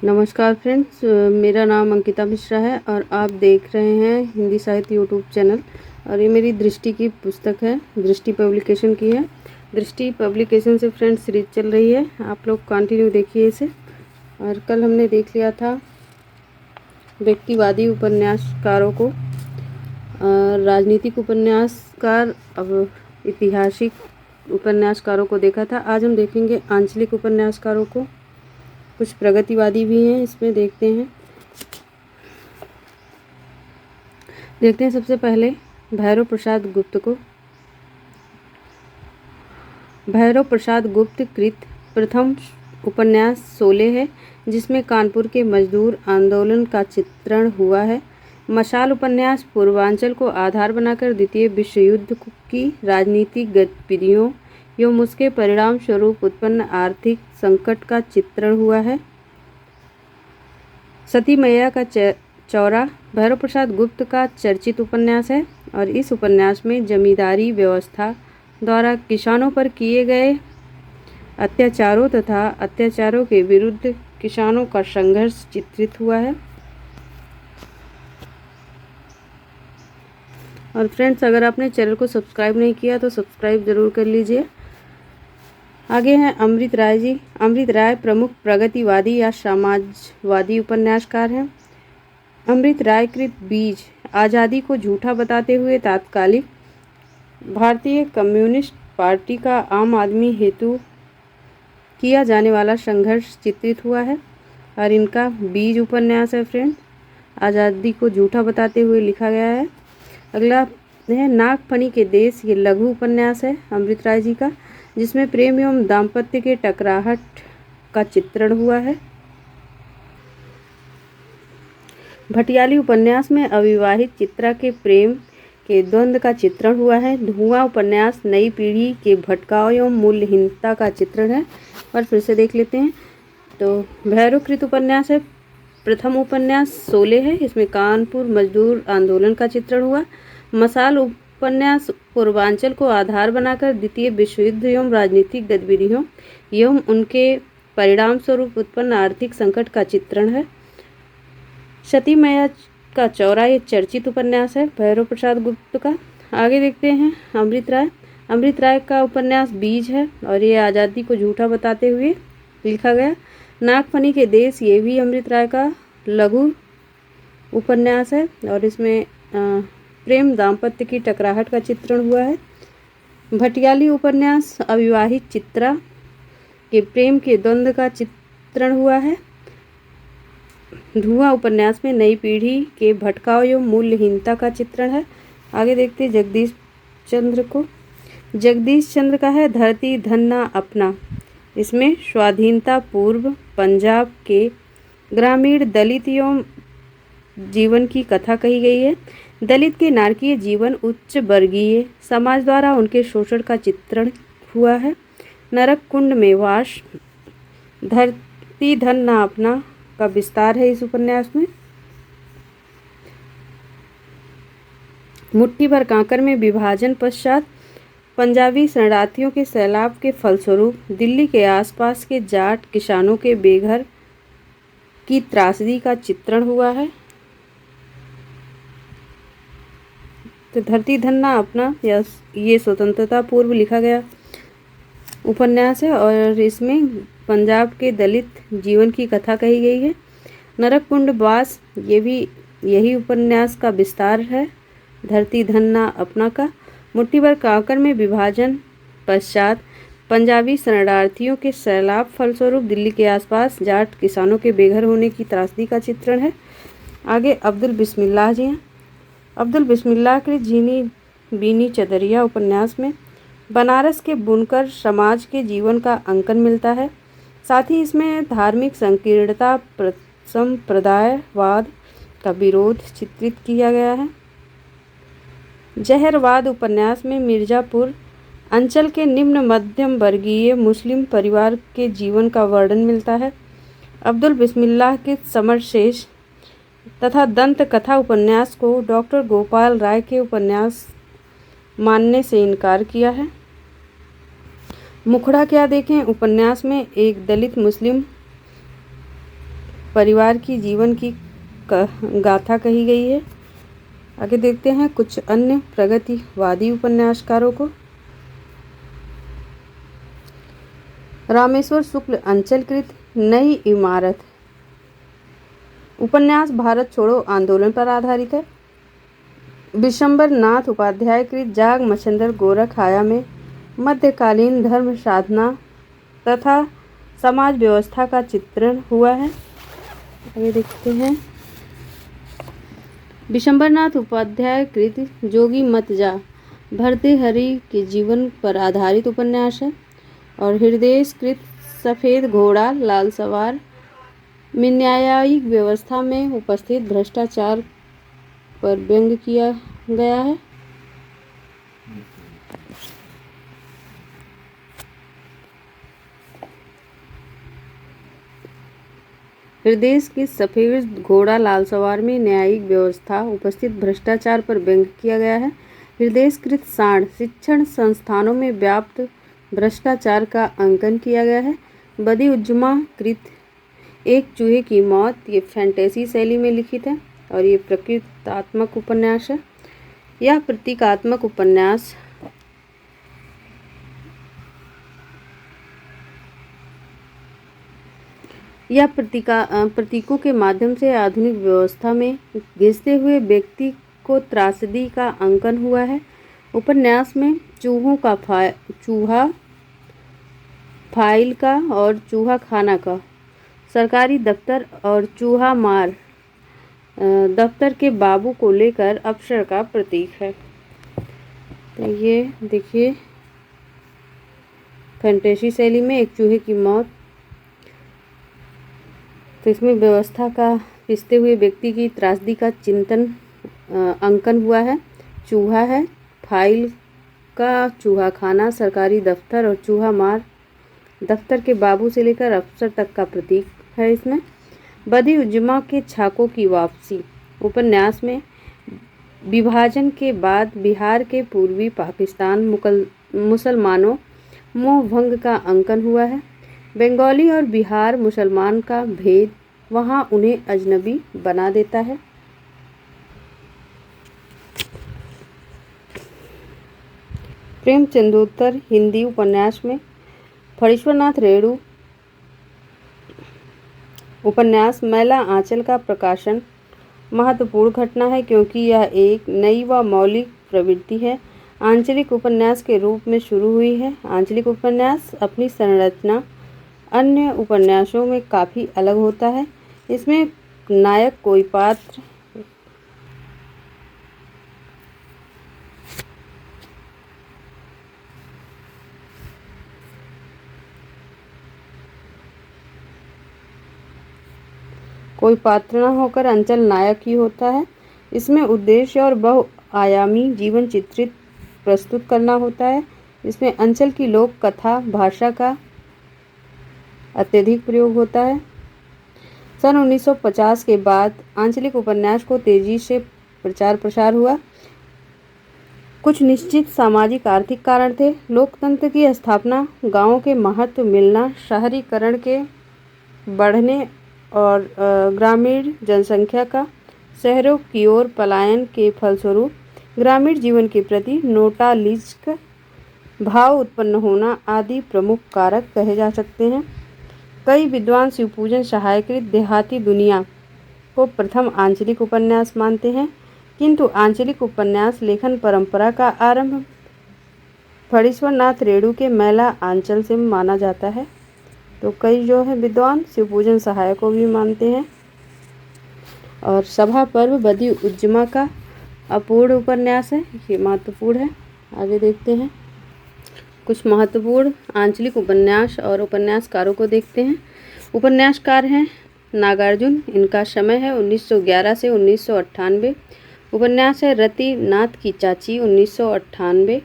नमस्कार फ्रेंड्स, मेरा नाम अंकिता मिश्रा है और आप देख रहे हैं हिंदी साहित्य यूट्यूब चैनल। और ये मेरी दृष्टि की पुस्तक है, दृष्टि पब्लिकेशन की है। दृष्टि पब्लिकेशन से फ्रेंड्स सीरीज चल रही है, आप लोग कंटिन्यू देखिए इसे। और कल हमने देख लिया था व्यक्तिवादी उपन्यासकारों को, राजनीतिक उपन्यासकार, अब ऐतिहासिक उपन्यासकारों को देखा था। आज हम देखेंगे आंचलिक उपन्यासकारों को, कुछ प्रगतिवादी भी हैं इसमें। देखते हैं सबसे पहले भैरव प्रसाद गुप्त को। भैरव प्रसाद गुप्त कृत प्रथम उपन्यास शोले है, जिसमें कानपुर के मजदूर आंदोलन का चित्रण हुआ है। मशाल उपन्यास पूर्वांचल को आधार बनाकर द्वितीय विश्व युद्ध की राजनीतिक गतिविधियों एवं उसके परिणाम स्वरूप उत्पन्न आर्थिक संकट का चित्रण हुआ है। सती मैया का चौरा भैरव प्रसाद गुप्त का चर्चित उपन्यास है और इस उपन्यास में जमींदारी व्यवस्था द्वारा किसानों पर किए गए अत्याचारों तथा अत्याचारों के विरुद्ध किसानों का संघर्ष चित्रित हुआ है। और फ्रेंड्स, अगर आपने चैनल को सब्सक्राइब नहीं किया तो सब्सक्राइब ज़रूर कर लीजिए। आगे हैं अमृत राय जी। अमृत राय प्रमुख प्रगतिवादी या समाजवादी उपन्यासकार हैं। अमृत राय कृत बीज आज़ादी को झूठा बताते हुए तात्कालिक भारतीय कम्युनिस्ट पार्टी का आम आदमी हेतु किया जाने वाला संघर्ष चित्रित हुआ है और इनका बीज उपन्यास है फ्रेंड, आज़ादी को झूठा बताते हुए लिखा गया है। अगला है नागफनी के देश। ये लघु उपन्यास है अमृत राय जी का, जिसमें प्रेम एवं दाम्पत्य के टकराहट का चित्रण हुआ है। भटियाली उपन्यास में अविवाहित चित्रा के प्रेम के द्वंद्व का चित्रण हुआ है। धुआं उपन्यास नई पीढ़ी के भटकाव एवं मूल्यहीनता का चित्रण है। और फिर से देख लेते हैं तो भैरवकृत उपन्यास है, प्रथम उपन्यास शोले है, इसमें कानपुर मजदूर आंदोलन का चित्रण हुआ। मशाल उपन्यास पूर्वांचल को आधार बनाकर द्वितीय विश्व युद्ध एवं राजनीतिक गतिविधियों एवं उनके परिणाम स्वरूप उत्पन्न आर्थिक संकट का चित्रण है। सती मैया का चौरा ये चर्चित उपन्यास है भैरव प्रसाद गुप्त का। आगे देखते हैं अमृत राय। अमृत राय का उपन्यास बीज है और ये आज़ादी को झूठा बताते हुए लिखा गया। नागफनी के देश ये भी अमृत राय का लघु उपन्यास है और इसमें प्रेम दाम्पत्य की टकराहट का चित्रण हुआ है। भटियाली उपन्यास अविवाहित चित्रा के प्रेम के द्वंद्व का चित्रण हुआ है। धुआं उपन्यास में नई पीढ़ी के भटकाव एवं मूल्यहीनता का चित्रण है। आगे देखते हैं जगदीश चंद्र को। जगदीश चंद्र का है धरती धन ना अपना। इसमें स्वाधीनता पूर्व पंजाब के ग्रामीण दलित एवं जीवन की कथा कही गई है। दलित के नारकीय जीवन उच्च वर्गीय समाज द्वारा उनके शोषण का चित्रण हुआ है। नरक कुंड में वास धरती धन ना अपना का विस्तार है इस उपन्यास में। मुट्ठी भर कांकर में विभाजन पश्चात पंजाबी शरणार्थियों के सैलाब के फलस्वरूप दिल्ली के आसपास के जाट किसानों के बेघर की त्रासदी का चित्रण हुआ है। तो धरती धन ना अपना ये स्वतंत्रता पूर्व लिखा गया उपन्यास है और इसमें पंजाब के दलित जीवन की कथा कही गई है। नरक कुंड वास ये भी यही उपन्यास का विस्तार है धरती धन ना अपना का। मुट्ठी भर कांकर में विभाजन पश्चात पंजाबी शरणार्थियों के सैलाब फलस्वरूप दिल्ली के आसपास जाट किसानों के बेघर होने की त्रासदी का चित्रण है। आगे अब्दुल बिस्मिल्लाह जी हैं। अब्दुल बिस्मिल्लाह के जीनी बीनी चदरिया उपन्यास में बनारस के बुनकर समाज के जीवन का अंकन मिलता है। साथ ही इसमें धार्मिक संकीर्णता संप्रदायवाद का विरोध चित्रित किया गया है। जहरवाद उपन्यास में मिर्ज़ापुर अंचल के निम्न मध्यम वर्गीय मुस्लिम परिवार के जीवन का वर्णन मिलता है। अब्दुल बिस्मिल्लाह के समरशेष तथा दंत कथा उपन्यास को डॉक्टर गोपाल राय के उपन्यास मानने से इनकार किया है। मुखड़ा क्या देखें उपन्यास में एक दलित मुस्लिम परिवार की जीवन की गाथा कही गई है। आगे देखते हैं कुछ अन्य प्रगतिवादी उपन्यासकारों को। रामेश्वर शुक्ल अंचलकृत नई इमारत उपन्यास भारत छोड़ो आंदोलन पर आधारित है। विशंबर नाथ उपाध्याय कृत जाग मच्छंदर गोरख आया में मध्यकालीन धर्म साधना तथा समाज व्यवस्था का चित्रण हुआ है। आगे देखते हैं विशंबरनाथ उपाध्याय कृत जोगी मत जा भर्तृहरि के जीवन पर आधारित उपन्यास है। और हृदय कृत सफ़ेद घोड़ा लाल सवार में न्यायिक व्यवस्था में उपस्थित भ्रष्टाचार पर व्यंग किया गया है। हृदय के सफ़ेद घोड़ा लाल सवार में न्यायिक व्यवस्था उपस्थित भ्रष्टाचार पर व्यंग किया गया है। हृदय कृत साण शिक्षण संस्थानों में व्याप्त भ्रष्टाचार का अंकन किया गया है। बदी उज्जमा कृत एक चूहे की मौत ये फैंटेसी शैली में लिखित है और ये प्रतीकात्मक उपन्यास है। यह प्रतीकात्मक उपन्यास यह प्रतीकों के माध्यम से आधुनिक व्यवस्था में घिसते हुए व्यक्ति को त्रासदी का अंकन हुआ है। उपन्यास में चूहा फाइल का और चूहा खाना का, सरकारी दफ्तर और चूहा मार दफ्तर के बाबू को लेकर अफसर का प्रतीक है। तो ये देखिए फैंटेसी शैली में एक चूहे की मौत, तो इसमें व्यवस्था का पिसते हुए व्यक्ति की त्रासदी का चिंतन अंकन हुआ है। चूहा है, फाइल का, चूहा खाना, सरकारी दफ्तर और चूहा मार दफ्तर के बाबू से लेकर अफसर तक का प्रतीक है। इसमें बदी उज्जमा के छाकों की वापसी उपन्यास में विभाजन के बाद बिहार के पूर्वी पाकिस्तान मुसलमानों मोहभंग का अंकन हुआ है। बंगाली और बिहार मुसलमान का भेद वहाँ उन्हें अजनबी बना देता है। प्रेमचंदोत्तर हिंदी उपन्यास में फणीश्वरनाथ रेणु उपन्यास मैला आंचल का प्रकाशन महत्वपूर्ण घटना है क्योंकि यह एक नई व मौलिक प्रवृत्ति है। आंचलिक उपन्यास के रूप में शुरू हुई है। आंचलिक उपन्यास अपनी संरचना अन्य उपन्यासों में काफ़ी अलग होता है। इसमें नायक कोई पात्र न होकर अंचल नायक ही होता है। इसमें उद्देश्य और बहुआयामी जीवन चित्रित प्रस्तुत करना होता है। इसमें अंचल की लोक कथा भाषा का अत्यधिक प्रयोग होता है। सन 1950 के बाद आंचलिक उपन्यास को तेजी से प्रचार प्रसार हुआ। कुछ निश्चित सामाजिक आर्थिक कारण थे। लोकतंत्र की स्थापना, गांवों के महत्व मिलना, शहरीकरण के बढ़ने और ग्रामीण जनसंख्या का शहरों की ओर पलायन के फलस्वरूप ग्रामीण जीवन के प्रति नोस्टैल्जिक भाव उत्पन्न होना आदि प्रमुख कारक कहे जा सकते हैं। कई विद्वान शिवपूजन सहाय कृत देहाती दुनिया को प्रथम आंचलिक उपन्यास मानते हैं, किंतु आंचलिक उपन्यास लेखन परंपरा का आरंभ फणीश्वरनाथ रेणु के मैला आंचल से माना जाता है। तो कई जो है विद्वान शिवपूजन सहाय को भी मानते हैं। और सभा पर्व बदी उज्जमा का अपूर्ण उपन्यास है, ये महत्वपूर्ण है। आगे देखते हैं कुछ महत्वपूर्ण आंचलिक उपन्यास और उपन्यासकारों को देखते हैं। उपन्यासकार हैं नागार्जुन, इनका समय है 1911 से 1998। उपन्यास है रति नाथ की चाची 1998,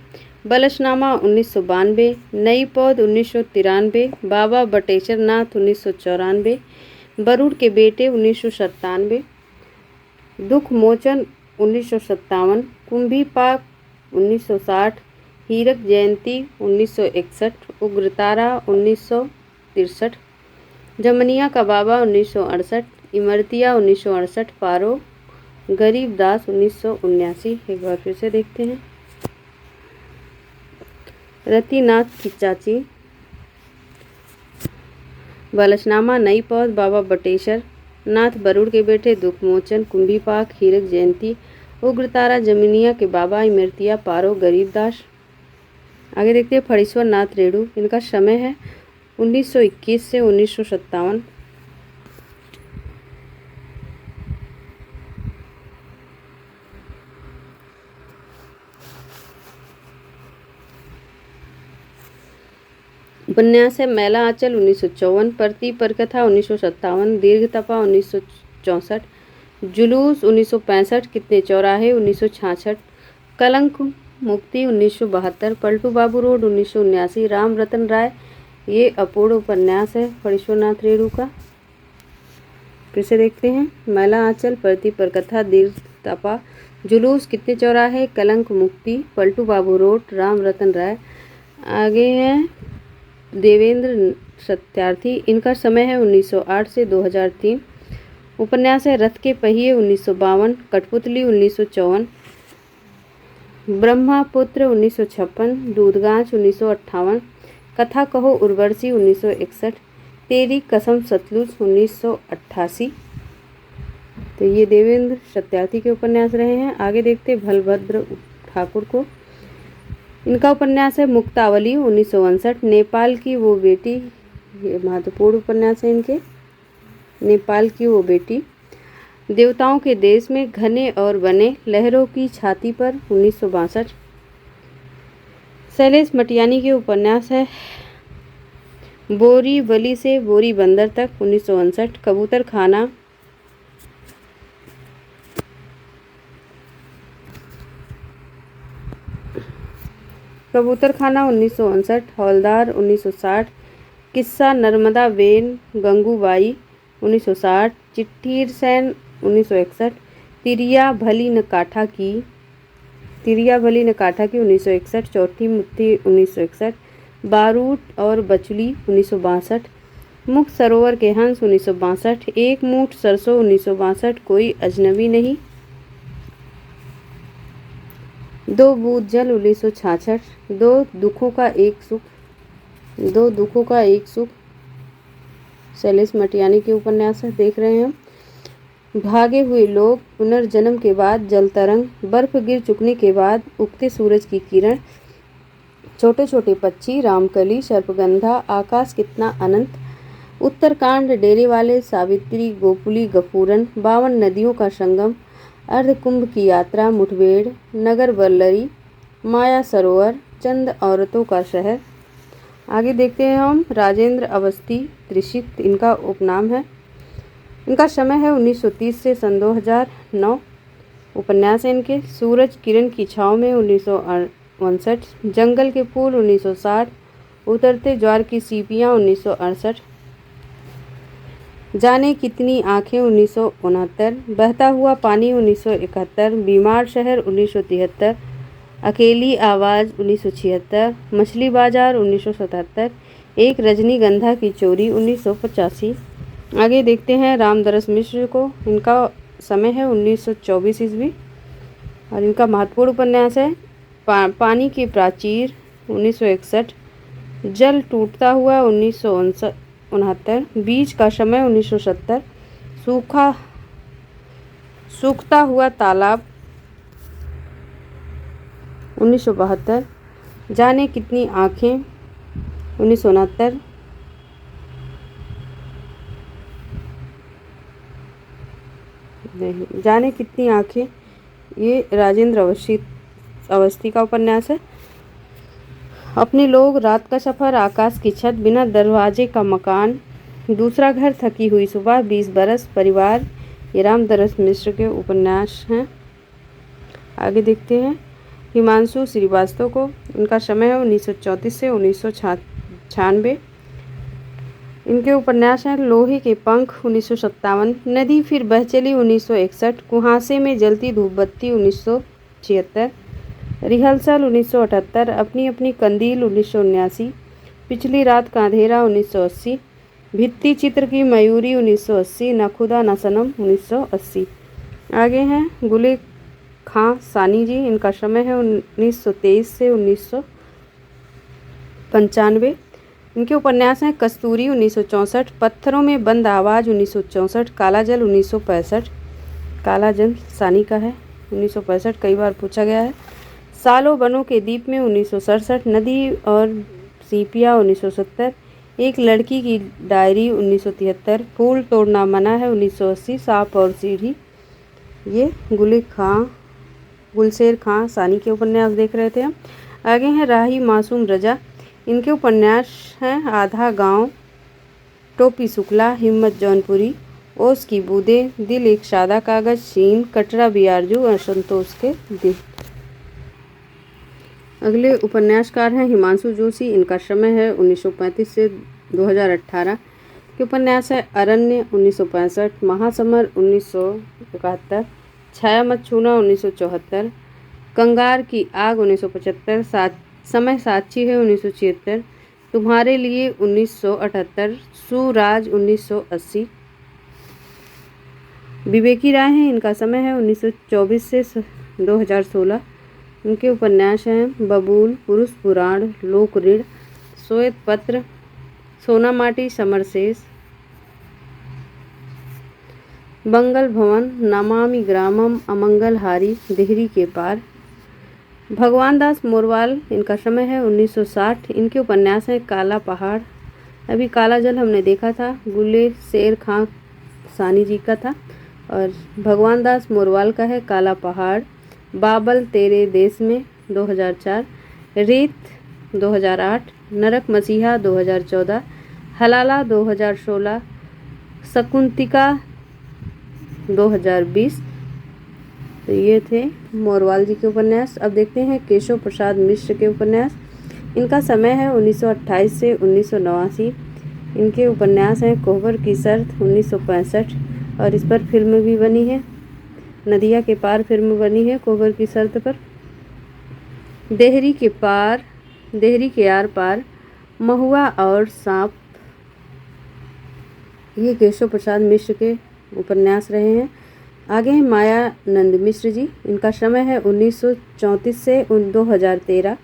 बलशनामा 1992, नई पौध 1993, बाबा बटेश्वर नाथ 1994, बरूड के बेटे 1997, दुख मोचन 1957, कुंभी पाक 1960, हीरक जयंती 1961, उग्रतारा 1963, जमनिया का बाबा 1968, इमरतिया 1968, पारो गरीबदास 1979। एक बार फिर से देखते हैं। रतिनाथ की चाची, बलशनामा, नई पौध, बाबा बटेश्वर नाथ बरुड़ के बेटे, दुखमोचन, कुंभीपाक, हीरक जयंती, उग्रतारा जमीनिया के बाबा, इमरतिया, पारो गरीबदास। आगे देखते हैं फणीश्वर नाथ रेणु। इनका समय है 1921 से 1957। उपन्यास है मैला आंचल 1954, परती परकथा 1957, दीर्घतपा 1964, जुलूस 1965, कितने चौराहे 1966, कलंक मुक्ति 1972, पलटू बाबू रोड 1979, राम रतन राय। ये अपूर्ण उपन्यास है फणीश्वर नाथ रेणु का। फिर से देखते हैं। मैला आंचल, परती परकथा, दीर्घतपा, जुलूस, कितने चौराहे, कलंक मुक्ति, पलटू बाबू रोड, राम रतन राय। आगे हैं देवेंद्र सत्यार्थी। इनका समय है 1908 से 2003। उपन्यास है रथ के पहिए 1952, कठपुतली 1954, ब्रह्मपुत्र 1956, दूधगांच 1958, कथा कहो उर्वशी 1961, तेरी कसम सतलुज 1988। तो ये देवेंद्र सत्यार्थी के उपन्यास रहे हैं। आगे देखते बलभद्र ठाकुर को। इनका उपन्यास है मुक्तावली 1959, नेपाल की वो बेटी। ये महत्वपूर्ण उपन्यास है इनके। नेपाल की वो बेटी, देवताओं के देश में, घने और बने, लहरों की छाती पर 1962। शैलेश मटियानी के उपन्यास है बोरी वली से बोरी बंदर तक 1959, कबूतर खाना। कबूतर खाना 1959, हौलदार 1960, किस्सा नर्मदा बेन गंगूबाई 1960, चिट्ठीर सैन 1961, तिरिया भली न काठा की 1961, चौथी मुट्ठी 1961, बारूद और बचुली 1962, मुक्त सरोवर के हंस 1962, एक मूठ सरसों 1962, कोई अजनबी नहीं, दो बूंद जल 1966, दो दुखों का एक सुख। शैलेश मटियानी के उपन्यास देख रहे हैं। भागे हुए लोग, पुनर्जन्म के बाद, जल तरंग, बर्फ गिर चुकने के बाद, उगते सूरज की किरण, छोटे छोटे पक्षी, रामकली, सर्पगंधा, आकाश कितना अनंत, उत्तरकांड, डेरे वाले, सावित्री, गोपुली, गफूरन, 52 नदियों का संगम, अर्धकुंभ की यात्रा, मुठभेड़, नगर वल्लरी, माया सरोवर, चंद औरतों का शहर। आगे देखते हैं हम राजेंद्र अवस्थी त्रिशित इनका उपनाम है। इनका समय है 1930 से सन 2009। उपन्यास है इनके सूरज किरण की छाँव में 1959, जंगल के फूल 1960, उतरते ज्वार की सीपियाँ 1968, जाने कितनी आँखें 1969, बहता हुआ पानी 1971, बीमार शहर 1973, अकेली आवाज़ 1976, मछली बाजार 1977, एक रजनीगंधा की चोरी 1985। आगे देखते हैं रामदरस मिश्र को। इनका समय है 1924 ईस्वी और इनका महत्वपूर्ण उपन्यास है पानी की प्राचीर 1961, जल टूटता हुआ 1969, बीज का समय 1970, सूखता हुआ तालाब 1972, जाने कितनी आँखें 1969, नहीं, जाने कितनी आँखें ये राजेंद्र अवस्थी का उपन्यास है। अपने लोग, रात का सफ़र, आकाश की छत, बिना दरवाजे का मकान, दूसरा घर, थकी हुई सुबह, 20 बरस, परिवार, ये रामदरस मिश्र के उपन्यास हैं। आगे देखते हैं हिमांशु श्रीवास्तव को। इनका समय है 1934 से 1996। इनके उपन्यास हैं लोहे के पंख 1957, नदी फिर बह चली 1961, कुहासे में जलती धूप बत्ती 1976, रिहर्सल 1978, अपनी अपनी कंदील 1979, पिछली रात का अंधेरा 1980, भित्ति चित्र की मयूरी 1980, न खुदा न सनम 1980। आगे हैं गुले खां सानी जी, इनका समय है 1923 से 1995। इनके उपन्यास हैं कस्तूरी 1964, पत्थरों में बंद आवाज़ 1964, काला जल 1965। काला जल सानी का है 1965, कई बार पूछा गया है। सालों बनों के दीप में 1967, नदी और सीपिया 1970, एक लड़की की डायरी 1973, फूल तोड़ना मना है 1980, सांप और सीढ़ी। ये गुलशेर खां सानी के उपन्यास देख रहे थे हम। आगे हैं राही मासूम रजा, इनके उपन्यास हैं आधा गांव, टोपी शुक्ला, हिम्मत जौनपुरी, ओस की बूंदें, दिल एक सादा कागज, शीन, कटरा बियारजू, असंतोष के दिन। अगले उपन्यासकार हैं हिमांशु जोशी, इनका समय है 1935 से 2018 के उपन्यास है अरण्य 1965, महासमर 1971, छाया मत छूना 1974, कंगार की आग 1975, समय साक्षी है 1976, तुम्हारे लिए 1978, सुराज 1980। विवेकी राय हैं, इनका समय है 1924 से 2016। इनके उपन्यास हैं बबूल, पुरुष पुराण, लोक ऋण, श्वेत पत्र, सोना माटी, समरशेष, बंगल भवन, नमामि ग्रामम, अमंगलहारी, देहरी के पार। भगवान दास मोरवाल, इनका समय है 1960। इनके उपन्यास हैं काला पहाड़, अभी काला जल हमने देखा था, गुलशेर खां सानी जी का था, और भगवान दास मोरवाल का है काला पहाड़। बाबल तेरे देश में 2004, रेत 2008, नरक मसीहा 2014, हलाला 2016, शकुंतिका 2020। तो ये थे मोरवाल जी के उपन्यास। अब देखते हैं केशव प्रसाद मिश्र के उपन्यास। इनका समय है 1928 से 1989। इनके उपन्यास हैं कोहबर की शर्त 1965, और इस पर फिल्म भी बनी है, नदिया के पार फिल्म बनी है कोहबर की शर्त पर। देहरी के पार, देहरी के आर पार, महुआ और सांप, ये केशव प्रसाद मिश्र के उपन्यास रहे हैं। आगे हैं मायानंद मिश्र जी, इनका समय है 1934 से 2013।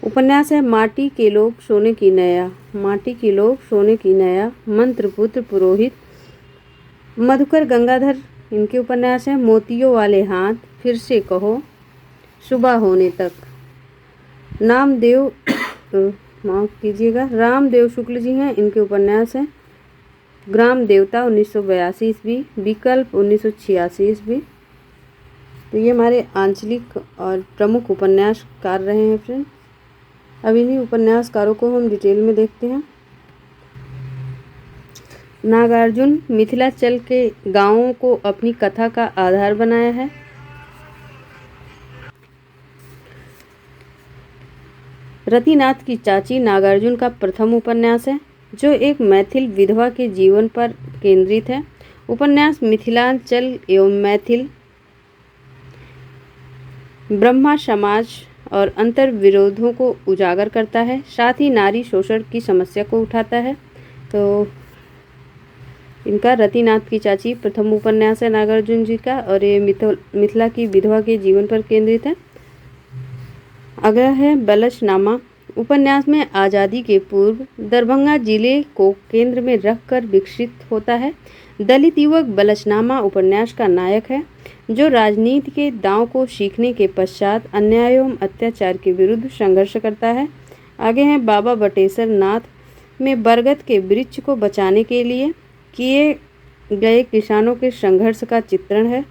उपन्यास है माटी के लोग सोने की नया, माटी के लोग सोने की नया, मंत्रपुत्र पुरोहित। मधुकर गंगाधर, इनके उपन्यास हैं मोतियों वाले हाथ, फिर से कहो, सुबह होने तक। माफ कीजिएगा, रामदेव शुक्ल जी हैं, इनके उपन्यास हैं ग्राम देवता 1982 ईस्वी, विकल्प 1986 ईस्वी। तो ये हमारे आंचलिक और प्रमुख उपन्यासकार रहे हैं फ्रेंड। अब इन्हीं उपन्यासकारों को हम डिटेल में देखते हैं। नागार्जुन मिथिलांचल के गांवों को अपनी कथा का आधार बनाया है। रतिनाथ की चाची नागार्जुन का प्रथम उपन्यास है, जो एक मैथिल विधवा के जीवन पर केंद्रित है। उपन्यास मिथिलांचल एवं मैथिल ब्रह्मा समाज और अंतर विरोधों को उजागर करता है, साथ ही नारी शोषण की समस्या को उठाता है। तो इनका रतिनाथ की चाची प्रथम उपन्यास है नागार्जुन जी का, और ये मिथिला की विधवा के जीवन पर केंद्रित है। अगला है बलशनामा। उपन्यास में आज़ादी के पूर्व दरभंगा जिले को केंद्र में रखकर विकसित होता है। दलित युवक बलशनामा उपन्यास का नायक है, जो राजनीति के दांव को सीखने के पश्चात अन्याय एवं अत्याचार के विरुद्ध संघर्ष करता है। आगे हैं बाबा बटेश्वर नाथ में बरगद के वृक्ष को बचाने के लिए किए गए किसानों के संघर्ष का चित्रण है।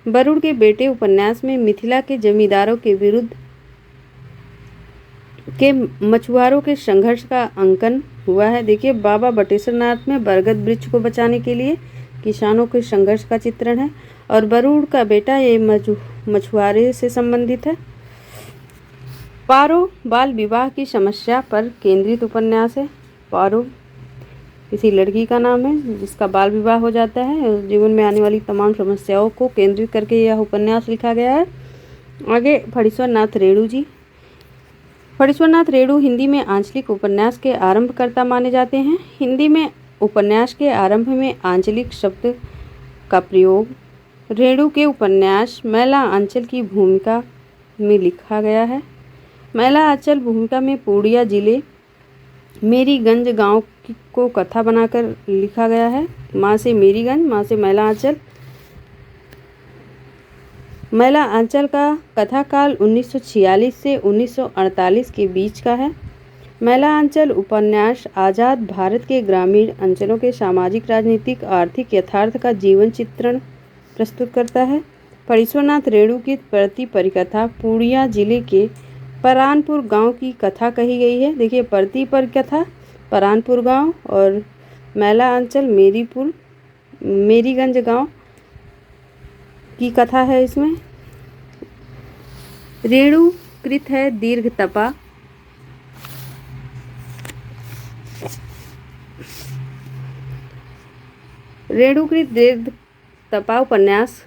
बरुड़ के बेटे उपन्यास में मिथिला के जमींदारों के विरुद्ध के मछुआरों के संघर्ष का अंकन हुआ है। देखिए, बाबा बटेश्वर नाथ में बरगद वृक्ष को बचाने के लिए किसानों के संघर्ष का चित्रण है, और बरुड़ का बेटा ये मछुआरे से संबंधित है। पारो बाल विवाह की समस्या पर केंद्रित उपन्यास है। पारो किसी लड़की का नाम है जिसका बाल विवाह हो जाता है, जीवन में आने वाली तमाम समस्याओं को केंद्रित करके यह उपन्यास लिखा गया है। आगे फणीश्वर नाथ रेणु जी, फणीश्वरनाथ रेणु हिंदी में आंचलिक उपन्यास के आरंभकर्ता माने जाते हैं। हिंदी में उपन्यास के आरंभ में आंचलिक शब्द का प्रयोग रेणु के उपन्यास मैला आंचल की भूमिका में लिखा गया है। मैला आंचल भूमिका में पूर्णिया जिले मेरीगंज गांव को कथा बनाकर लिखा गया है। माँ से मेरीगंज, माँ से मैला आंचल। मैला आंचल का कथाकाल 1946 से 1948 के बीच का है। मैला आंचल उपन्यास आज़ाद भारत के ग्रामीण अंचलों के सामाजिक, राजनीतिक, आर्थिक यथार्थ का जीवन चित्रण प्रस्तुत करता है। फणीश्वरनाथ रेणु की प्रति परिकथा पूर्णिया जिले के परानपुर गांव की कथा कही गई है। देखिए, प्रति परिकथा परानपुर गांव और मैला आंचल मेरीगंज गांव की कथा है। इसमें रेणु कृत है दीर्घ तपा। रेणुकृत दीर्घ तपा उपन्यास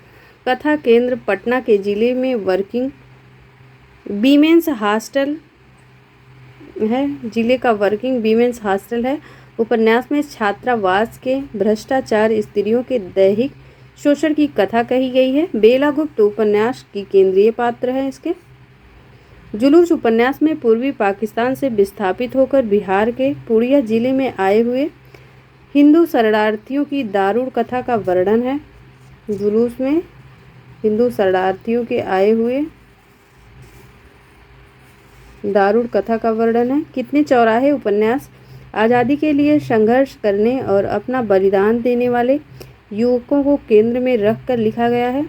कथा केंद्र पटना के जिले में वर्किंग वीमेंस हॉस्टल है। जिले का वर्किंग वीमेंस हॉस्टल है। उपन्यास में छात्रावास के भ्रष्टाचार, स्त्रियों के दैहिक शोषण की कथा कही गई है। बेला गुप्त उपन्यास की केंद्रीय पात्र है। इसके जुलूस उपन्यास में पूर्वी पाकिस्तान से विस्थापित होकर बिहार के पूर्णिया जिले में आए हुए हिंदू शरणार्थियों की दारुण कथा का वर्णन है। जुलूस में हिंदू शरणार्थियों के आए हुए दारुण कथा का वर्णन है। कितने चौराहे उपन्यास आज़ादी के लिए संघर्ष करने और अपना बलिदान देने वाले युवकों को केंद्र में रखकर लिखा गया है।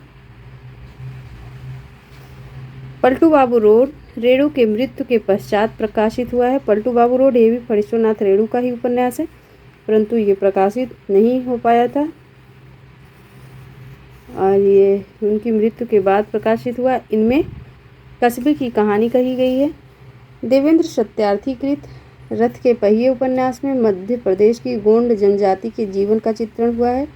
पलटू बाबू रोड रेणु के मृत्यु के पश्चात प्रकाशित हुआ है। पलटू बाबू रोड ये भी फणीश्वरनाथ रेणु का ही उपन्यास है, परंतु ये प्रकाशित नहीं हो पाया था और ये उनकी मृत्यु के बाद प्रकाशित हुआ। इनमें कस्बे की कहानी कही गई है। देवेंद्र सत्यार्थी कृत रथ के पहिए उपन्यास में मध्य प्रदेश की गोंड जनजाति के जीवन का चित्रण हुआ है।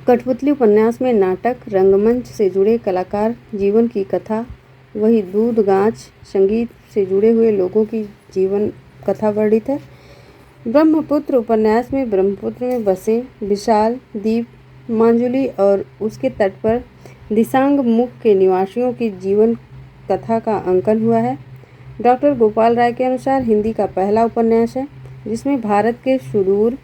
कठपुतली उपन्यास में नाटक, रंगमंच से जुड़े कलाकार जीवन की कथा, वही दूध गांच संगीत से जुड़े हुए लोगों की जीवन कथा वर्णित है। ब्रह्मपुत्र उपन्यास में ब्रह्मपुत्र में बसे विशाल द्वीप मांजुली और उसके तट पर दिसांग मुख के निवासियों की जीवन कथा का अंकन हुआ है। डॉक्टर गोपाल राय के अनुसार हिंदी का पहला उपन्यास है जिसमें भारत के सुदूर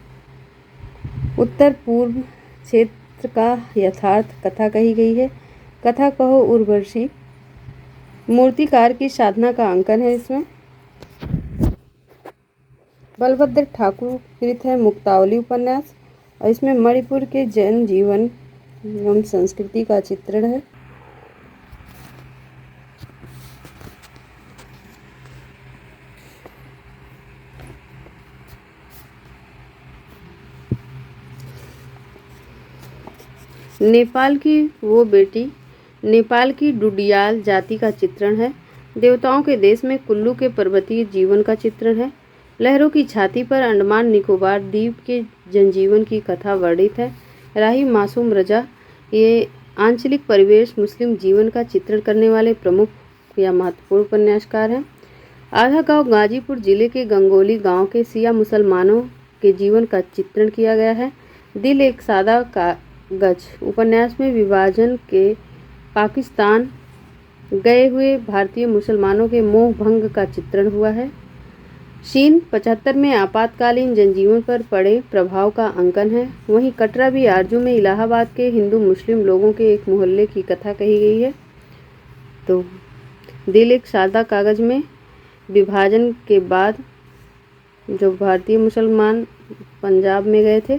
उत्तर पूर्व क्षेत्र का यथार्थ कथा कही गई है। कथा कहो उर्वशी मूर्तिकार की साधना का अंकन है। इसमें बलभद्र ठाकुर कृत है मुक्तावली उपन्यास और इसमें मणिपुर के जन जीवन एवं संस्कृति का चित्रण है। नेपाल की वो बेटी नेपाल की डुडियाल जाति का चित्रण है। देवताओं के देश में कुल्लू के पर्वतीय जीवन का चित्रण है। लहरों की छाती पर अंडमान निकोबार द्वीप के जनजीवन की कथा वर्णित है। राही मासूम रजा ये आंचलिक परिवेश मुस्लिम जीवन का चित्रण करने वाले प्रमुख या महत्वपूर्ण उपन्यासकार हैं। आधा गांव गाजीपुर जिले के गंगोली गांव के सिया मुसलमानों के जीवन का चित्रण किया गया है। दिल एक सादा कागज उपन्यास में विभाजन के पाकिस्तान गए हुए भारतीय मुसलमानों के मोह भंग का चित्रण हुआ है। शीन 75 में आपातकालीन जनजीवन पर पड़े प्रभाव का अंकन है। वहीं कटरा भी आरजू में इलाहाबाद के हिंदू मुस्लिम लोगों के एक मोहल्ले की कथा कही गई है। तो दिल एक सादा कागज में विभाजन के बाद जो भारतीय मुसलमान पंजाब में गए थे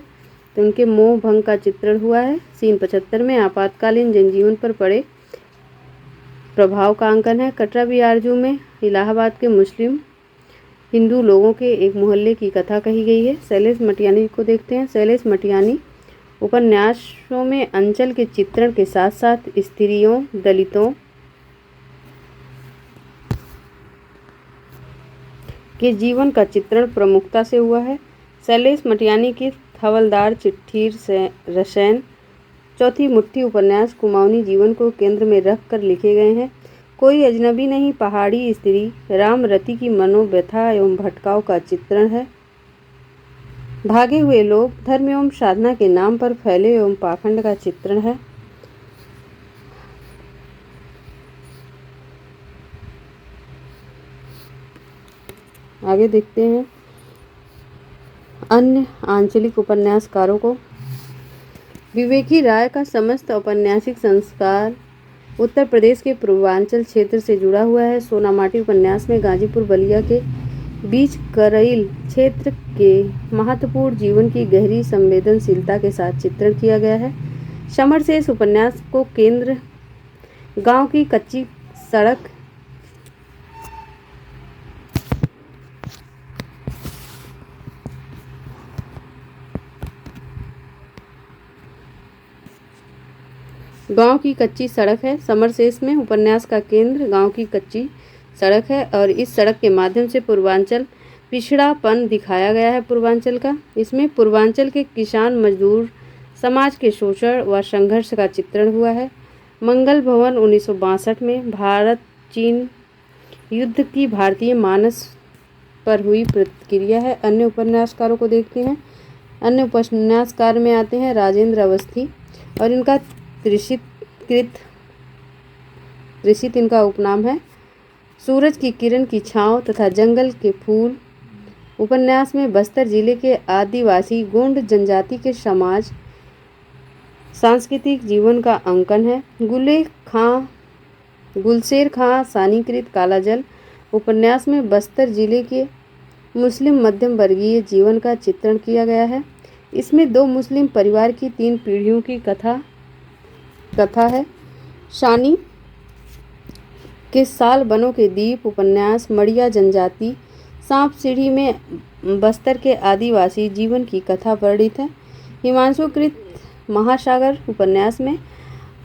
तो उनके मोह भंग का चित्रण हुआ है। सीन 75 में आपातकालीन जनजीवन पर पड़े प्रभाव का अंकन है। कटरा भी आरजू में इलाहाबाद के मुस्लिम हिंदू लोगों के एक मोहल्ले की कथा कही गई है। शैलेश मटियानी को देखते हैं। शैलेश मटियानी उपन्यासों में अंचल के चित्रण के साथ साथ स्त्रियों, दलितों के जीवन का चित्रण प्रमुखता से हुआ है। शैलेश मटियानी की हवलदार चिट्ठी से रसैन चौथी मुट्ठी उपन्यास कुमाऊनी जीवन को केंद्र में रखकर लिखे गए हैं। कोई अजनबी नहीं पहाड़ी स्त्री रामरती की मनोव्यथा एवं भटकाव का चित्रण है। भागे हुए लोग धर्म एवं साधना के नाम पर फैले एवं पाखंड का चित्रण है। आगे देखते हैं अन्य आंचलिक उपन्यासकारों को। विवेकी राय का समस्त औपन्यासिक संस्कार उत्तर प्रदेश के पूर्वांचल क्षेत्र से जुड़ा हुआ है। सोनामाटी उपन्यास में गाजीपुर बलिया के बीच करइल क्षेत्र के महत्वपूर्ण जीवन की गहरी संवेदनशीलता के साथ चित्रण किया गया है। समर से इस उपन्यास को केंद्र गांव की कच्ची सड़क गांव की कच्ची सड़क है। समरसेस में उपन्यास का केंद्र गांव की कच्ची सड़क है और इस सड़क के माध्यम से पूर्वांचल पिछड़ापन दिखाया गया है। पूर्वांचल का इसमें पूर्वांचल के किसान मजदूर समाज के शोषण व संघर्ष का चित्रण हुआ है। मंगल भवन 1962 में भारत चीन युद्ध की भारतीय मानस पर हुई प्रतिक्रिया है। अन्य उपन्यासकारों को देखते हैं। अन्य उपन्यासकार में आते हैं राजेंद्र अवस्थी और इनका त्रिशित इनका उपनाम है। सूरज की किरण की छाँव तथा जंगल के फूल उपन्यास में बस्तर जिले के आदिवासी गोंड जनजाति के समाज सांस्कृतिक जीवन का अंकन है। गुलशेर खां सानीकृत काला जल उपन्यास में बस्तर जिले के मुस्लिम मध्यम वर्गीय जीवन का चित्रण किया गया है। इसमें 2 मुस्लिम परिवार की 3 पीढ़ियों की कथा है। शानी के साल बनों के दीप उपन्यास मड़िया जनजाति सांप सीढ़ी में बस्तर के आदिवासी जीवन की कथा वर्णित है। हिमांशुकृत महासागर उपन्यास में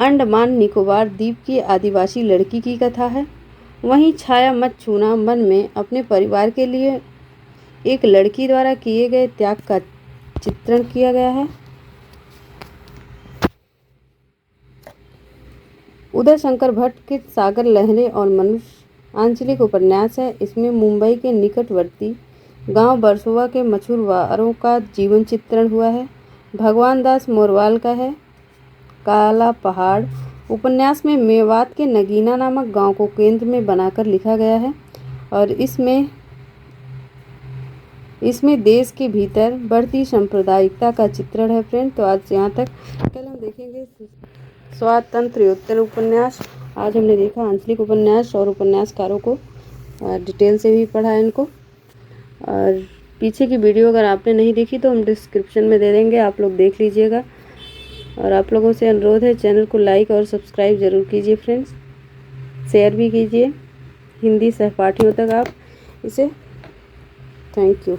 अंडमान निकोबार द्वीप की आदिवासी लड़की की कथा है। वहीं छाया मत छूना मन में अपने परिवार के लिए एक लड़की द्वारा किए गए त्याग का चित्रण किया गया है। उदय शंकर भट्ट के सागर लहरें और मनुष्य आंचलिक उपन्यास है। इसमें मुंबई के निकटवर्ती गांव बरसोवा के मछुआरों का जीवन चित्रण हुआ है। भगवान दास मोरवाल का है काला पहाड़ उपन्यास में मेवात के नगीना नामक गांव को केंद्र में बनाकर लिखा गया है और इसमें देश के भीतर बढ़ती सांप्रदायिकता का चित्रण है। फ्रेंड, तो आज यहाँ तक। कल हम देखेंगे स्वातंत्र्योत्तर उपन्यास। आज हमने देखा आंचलिक उपन्यास और उपन्यासकारों को डिटेल से भी पढ़ा इनको। और पीछे की वीडियो अगर आपने नहीं देखी तो हम डिस्क्रिप्शन में दे देंगे, आप लोग देख लीजिएगा। और आप लोगों से अनुरोध है चैनल को लाइक और सब्सक्राइब ज़रूर कीजिए फ्रेंड्स, शेयर भी कीजिए हिंदी सहपाठियों तक आप इसे। Thank you.